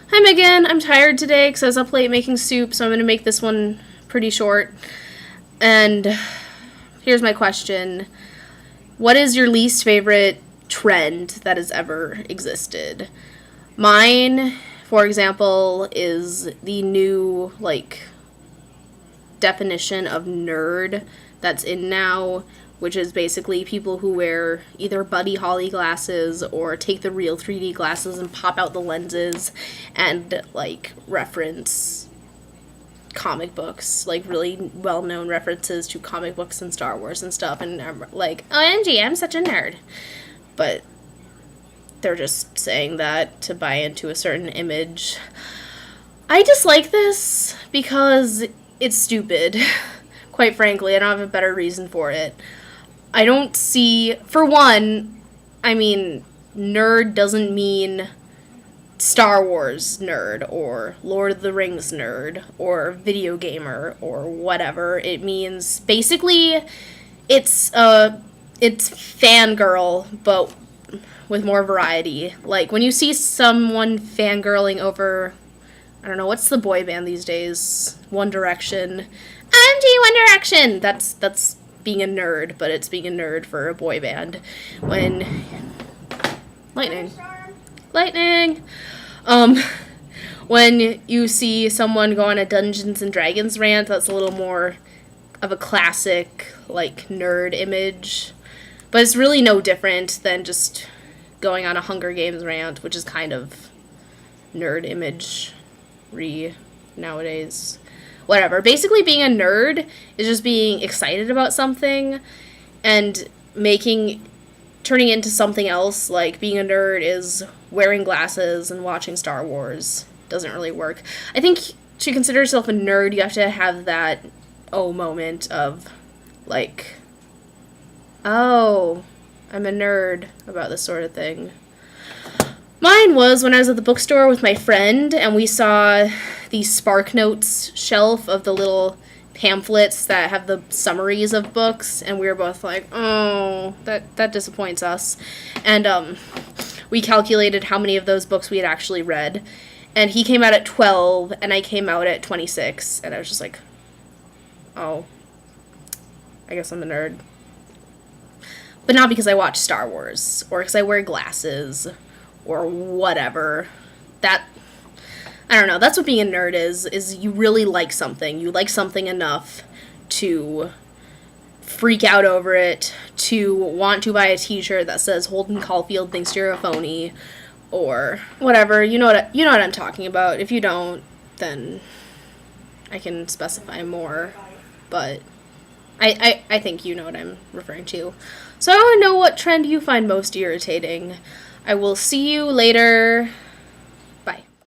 Hi Megan, I'm tired today because I was up late making soup, so I'm going to make this one pretty short. And here's my question. What is your least favorite trend that has ever existed? Mine, for example, is the new, definition of nerd that's in now, which is basically people who wear either Buddy Holly glasses or take the real 3D glasses and pop out the lenses and, reference comic books, really well-known references to comic books and Star Wars and stuff, and I'm like, OMG, I'm such a nerd. But they're just saying that to buy into a certain image. I dislike this because it's stupid. Quite frankly, I don't have a better reason for it. I don't see, for one, nerd doesn't mean Star Wars nerd or Lord of the Rings nerd or video gamer or whatever. It means basically it's fangirl, but with more variety. Like when you see someone fangirling over, I don't know, what's the boy band these days? One Direction. OMG, One Direction! That's being a nerd, but it's being a nerd for a boy band. When... Lightning. When you see someone go on a Dungeons and Dragons rant, that's a little more of a classic, nerd image. But it's really no different than just going on a Hunger Games rant, which is kind of nerd imagery nowadays. Whatever. Basically, being a nerd is just being excited about something and turning into something else. Like, being a nerd is wearing glasses and watching Star Wars. Doesn't really work. I think to consider yourself a nerd, you have to have that moment of, oh, I'm a nerd about this sort of thing. Mine was when I was at the bookstore with my friend, and we saw the Spark Notes shelf of the little pamphlets that have the summaries of books, and we were both like, oh, that disappoints us. And we calculated how many of those books we had actually read, and he came out at 12, and I came out at 26, and I was just like, oh, I guess I'm a nerd. But not because I watch Star Wars, or because I wear glasses, or whatever. I don't know, that's what being a nerd is you really like something. You like something enough to freak out over it, to want to buy a t-shirt that says Holden Caulfield thinks you're a phony, or whatever. You know what I'm talking about. If you don't, then I can specify more, but I think you know what I'm referring to. So I want to know what trend you find most irritating. I will see you later.